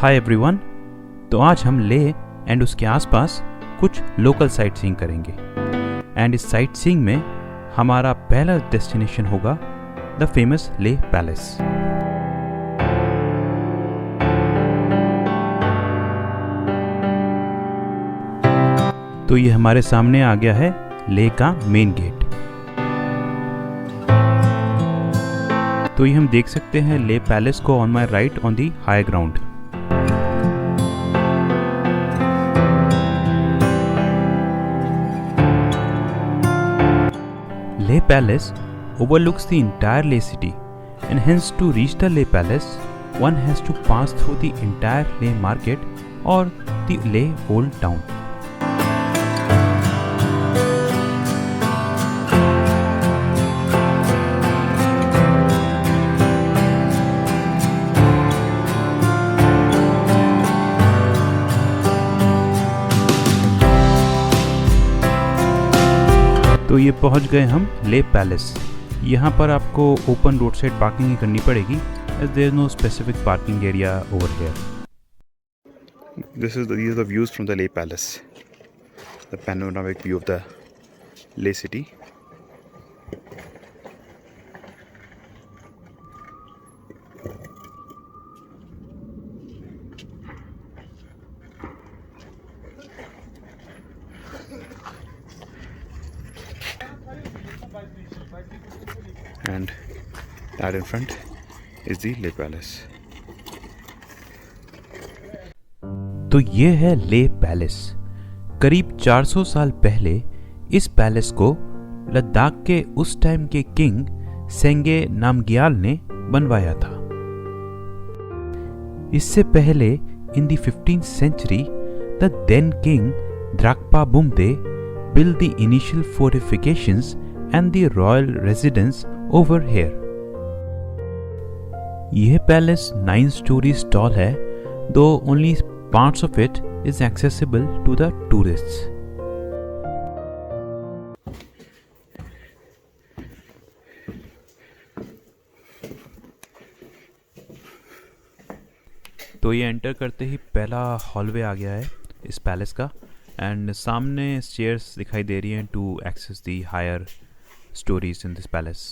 Hi everyone. तो आज हम लेह एंड उसके आसपास कुछ लोकल साइट सीइंग करेंगे एंड इस साइट सीइंग में हमारा पहला डेस्टिनेशन होगा द फेमस लेह पैलेस। तो ये हमारे सामने आ गया है लेह का मेन गेट। तो ये हम देख सकते हैं लेह पैलेस को on my right on the high ground. Leh Palace overlooks the entire Leh city, and hence to reach the Leh Palace, one has to pass through the entire Leh market or the Leh Old Town. तो ये पहुंच गए हम Leh palace. यहाँ पर आपको open road side parking ही करनी पड़ेगी as there is no specific parking area over here. These are the views from the Leh Palace. The panoramic view of the Leh city. And that in front is the Leh Palace. तो ये है Leh palace. करीब 400 साल पहले इस palace को लद्दाख के उस टाइम के किंग सेंगे नामग्याल ने बनवाया था। इससे पहले in the 15th century the then king Drakpa Bumde built the initial fortifications and the royal residence over here. यह पैलेस 9 stories tall है, though only parts of it is accessible to the tourists. तो ये enter करते ही पहला hallway आ गया है इस palace का एंड सामने स्टेयर्स दिखाई दे रही हैं to access the higher stories in this palace.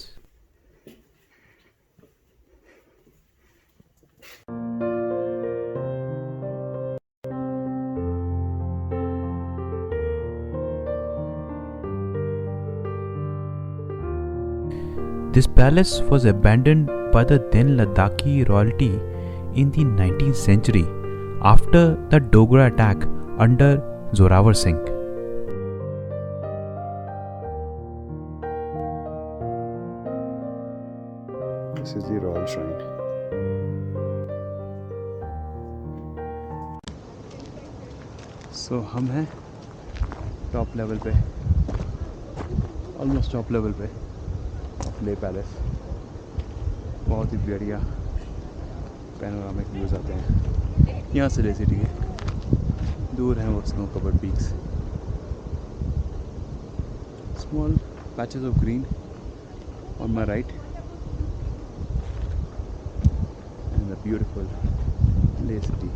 This palace was abandoned by the then Ladakhi royalty in the 19th century after the Dogra attack under Zorawar Singh. This is the royal shrine. So हम हैं top level पे, almost top level पे of Leh palace. बहुत ही बढ़िया panoramic views आते हैं यहाँ से लेह सिटी के। दूर हैं वो snow covered peaks, small patches of green on my right, beautiful Leh city.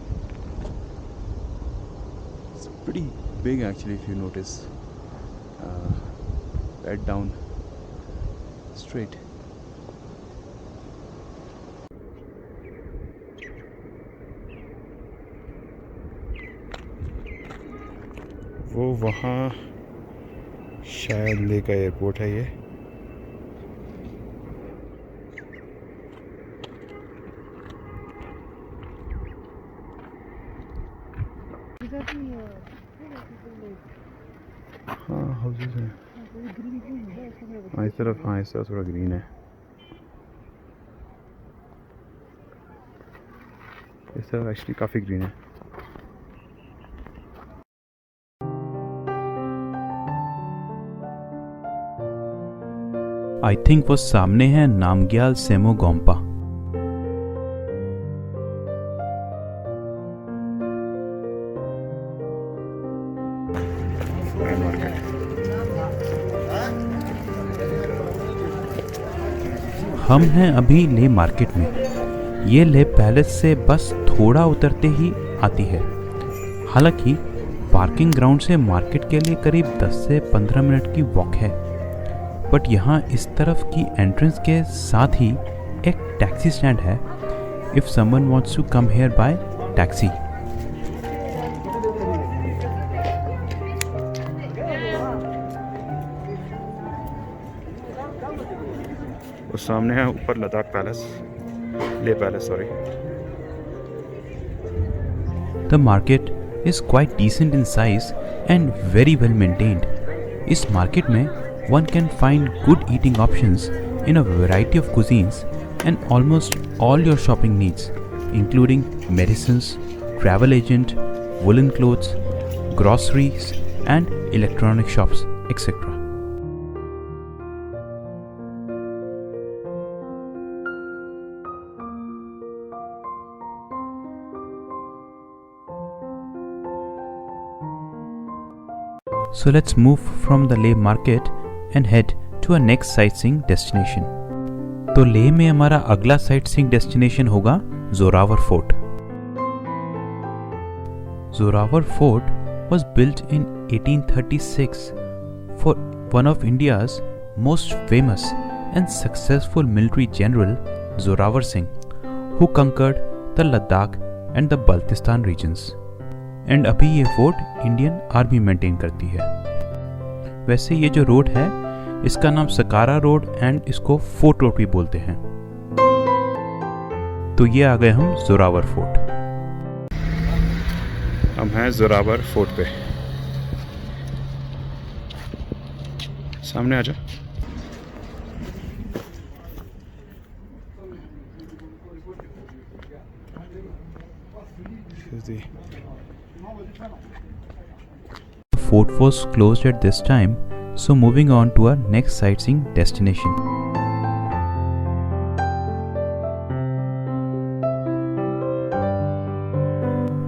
It's pretty big actually if you notice, right down straight. वो वहाँ शायद लेह का एयरपोर्ट है ये। हाँ हाउसेस हैं इस तरफ। हाँ इस तरफ थोड़ा ग्रीन है, इस तरफ एक्चुअली काफ़ी ग्रीन है। आई थिंक वो सामने है नामग्याल सेमो गोम्पा। हम हैं अभी लेह मार्केट में ये लेह पैलेस से बस थोड़ा उतरते ही आती है। हालांकि पार्किंग ग्राउंड से मार्केट के लिए करीब 10 से 15 मिनट की वॉक है, बट यहाँ इस तरफ की एंट्रेंस के साथ ही एक टैक्सी स्टैंड है if someone wants to come here by taxi. उस सामने है ऊपर Ladakh Palace, Leh Palace sorry. The market is quite decent in size and very well maintained. इस मार्केट में one can find good eating options in a variety of cuisines and almost all your shopping needs, including medicines, travel agent, woolen clothes, groceries, and electronic shops, etc. So let's move from the Leh market and head to our next sightseeing destination. तो लेह में हमारा अगला sightseeing destination होगा Zorawar fort. Zorawar fort was built in 1836 for one of India's most famous and successful military general Zorawar Singh, who conquered the Ladakh and the Baltistan regions. And अभी ये fort Indian army maintain करती है। वैसे ये जो road है इसका नाम सकारा रोड एंड इसको फोर्ट रोड भी बोलते हैं। तो ये आ गए हम जोरावर फोर्ट। हम हैं जोरावर फोर्ट पे, सामने आ जाओ। The fort was closed at this time, so moving on to our next sightseeing destination.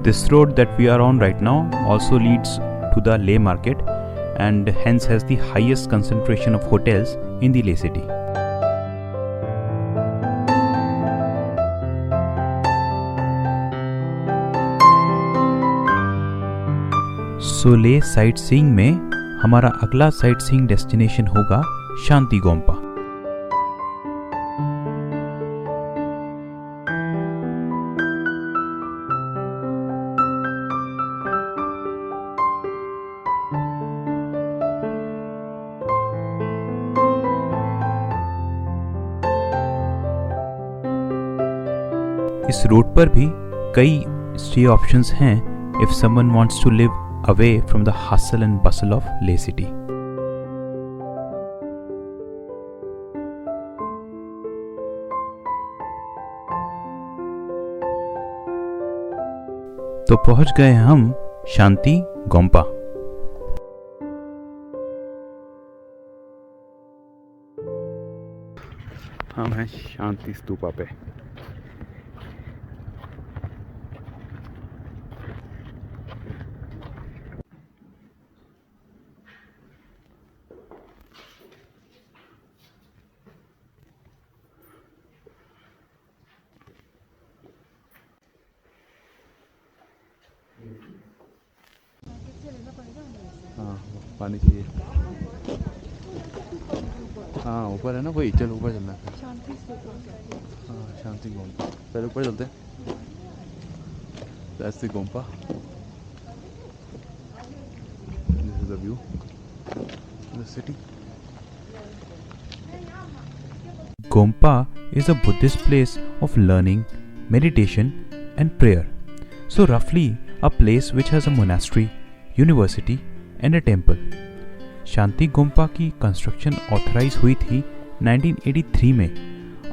This road that we are on right now also leads to the Leh market and hence has the highest concentration of hotels in the Leh city. So Leh sight seeing में हमारा अगला sight seeing destination होगा शांति गोम्पा। इस road पर भी कई stay options हैं if someone wants to live away from the hustle and bustle of Leh city. तो पहुंच गए हम शांति गोम्पा। हम हैं शांति स्तूपा पे। हाँ पानी चाहिए। हाँ ऊपर है ना वही, चल ऊपर चलना है। हाँ शांति गोम्पा, पहले ऊपर चलते हैं। That's the Gompa. This is the view of the city. Gompa is a Buddhist place of learning, meditation and prayer. So roughly a place which has a monastery, university and a temple. शांति गोम्पा की construction authorise हुई थी 1983 में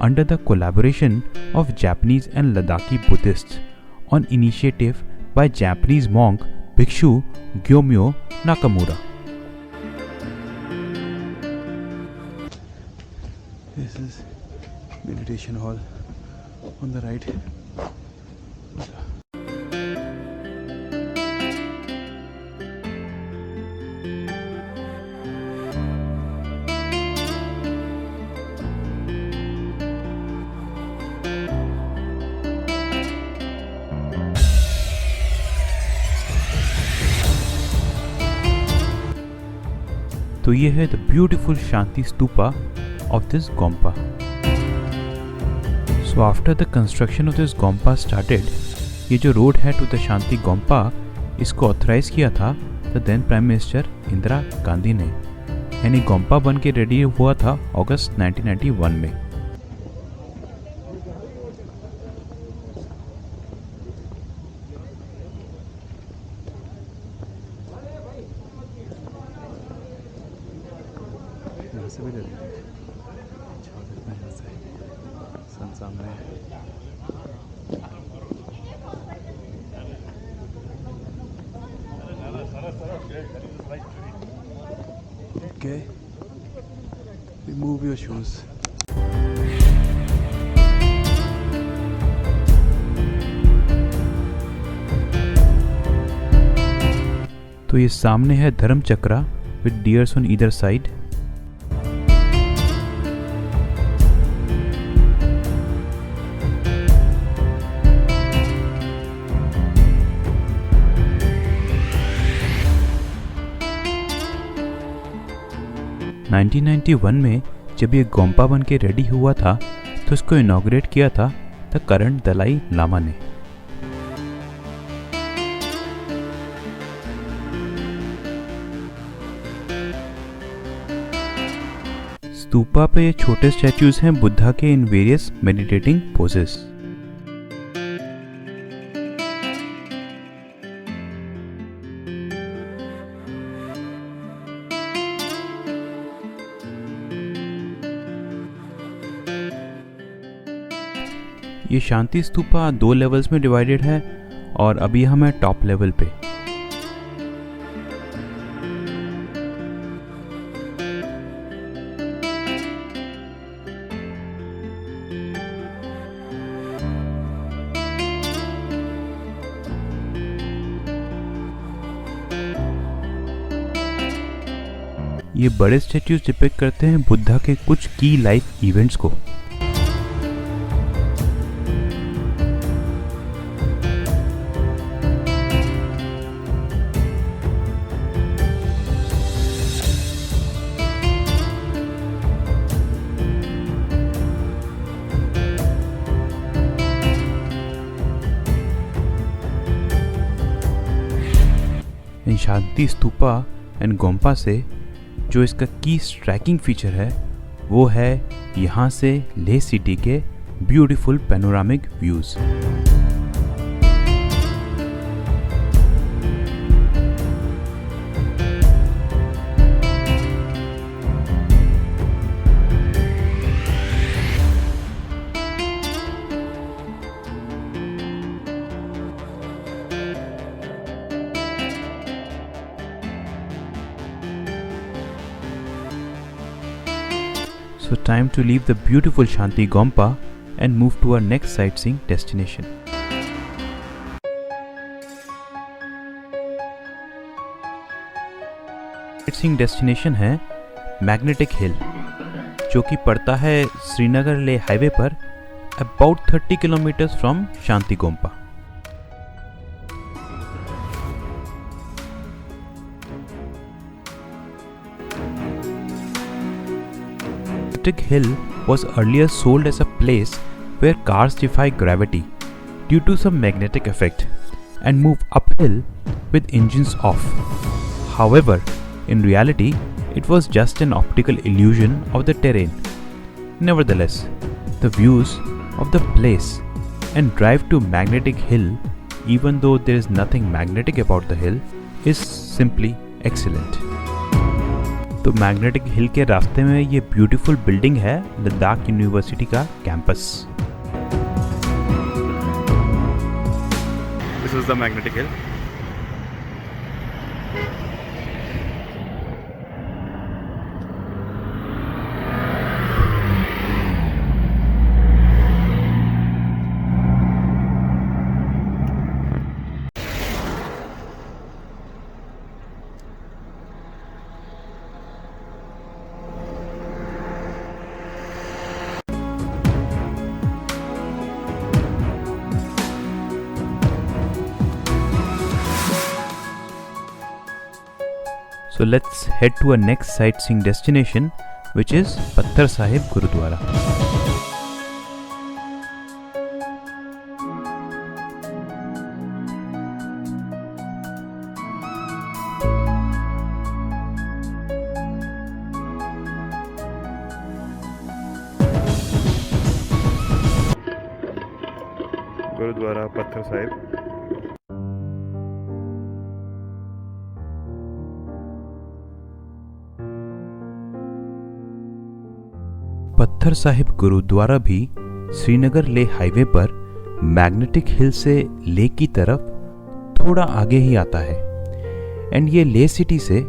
under the collaboration of Japanese and Ladakhi Buddhists on initiative by Japanese monk Bhikshu Gyomyo Nakamura. This is meditation hall on the right. तो ये है the beautiful Shanti stupa of this Gompa. So after the construction of this Gompa started, ये जो road है to the शांति गोम्पा, इसको authorise किया था the then prime minister Indira Gandhi ने। यानी गोम्पा बन के रेडी हुआ था अगस्त 1991 में। यहाँ से भी ले लेंगे, अच्छा देखते हैं यहाँ से सन सामने है। Okay, remove your shoes. तो ये सामने है Dharma Chakra with deers on either side. (1991) में जब ये गोम्पा बन के रेडी हुआ था तो इसको इनॉग्रेट किया था द करंट दलाई लामा ने। स्तूपा पे ये छोटे स्टैचूज हैं बुद्धा के इन वेरियस मेडिटेटिंग पोजेस। ये शांति स्तूपा 2 लेवल्स में डिवाइडेड है और अभी हम हैं टॉप लेवल पे। ये बड़े स्टैच्यूज डिपिक्ट करते हैं बुद्धा के कुछ की लाइफ इवेंट्स को। इन शांति स्तूपा एंड गोम्पा से जो इसका की स्ट्राइकिंग फीचर है वो है यहाँ से लेह सिटी के beautiful panoramic views. So time to leave the beautiful Shanti Gompa and move to our next sightseeing destination. Sightseeing destination है मैग्नेटिक हिल, जो कि पड़ता है श्रीनगर लेह हाईवे पर about 30 kilometres from Shanti Gompa. Magnetic Hill was earlier sold as a place where cars defy gravity due to some magnetic effect and move uphill with engines off. However, in reality, it was just an optical illusion of the terrain. Nevertheless, the views of the place and drive to Magnetic Hill, even though there is nothing magnetic about the hill, is simply excellent. तो magnetic hill के रास्ते में ये beautiful building है Ladakh university का campus. This is the magnetic hill. So let's head to our next sightseeing destination, which is Patthar Sahib Gurudwara. Gurudwara Patthar Sahib. Patthar Sahib Gurudwara भी Srinagar Leh highway पर magnetic hill से लेह की तरफ थोड़ा आगे ही आता है एंड ये लेह सिटी से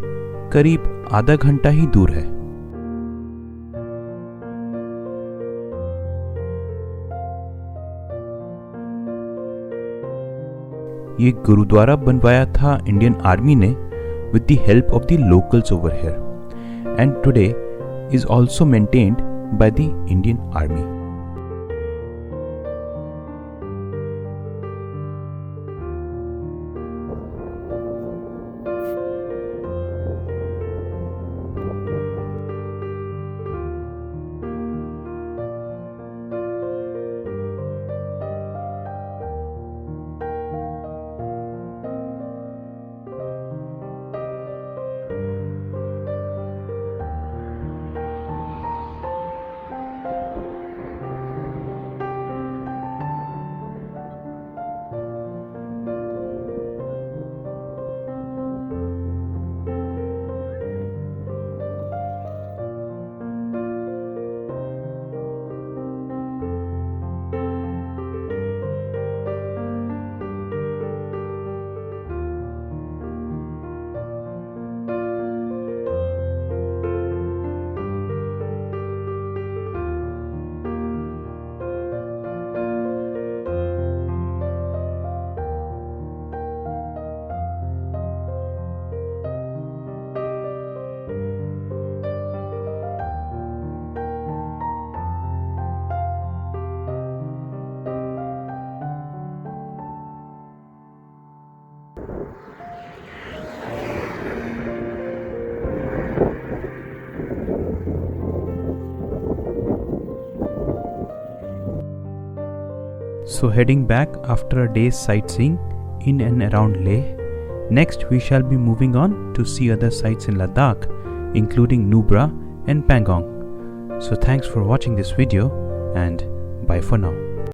करीब आधा घंटा ही दूर है। ये गुरुद्वारा बनवाया था इंडियन आर्मी ने with the help of the locals over here and today is also maintained by the Indian Army. So heading back after a day's sightseeing in and around Leh, next we shall be moving on to see other sites in Ladakh, including Nubra and Pangong. So thanks for watching this video and bye for now.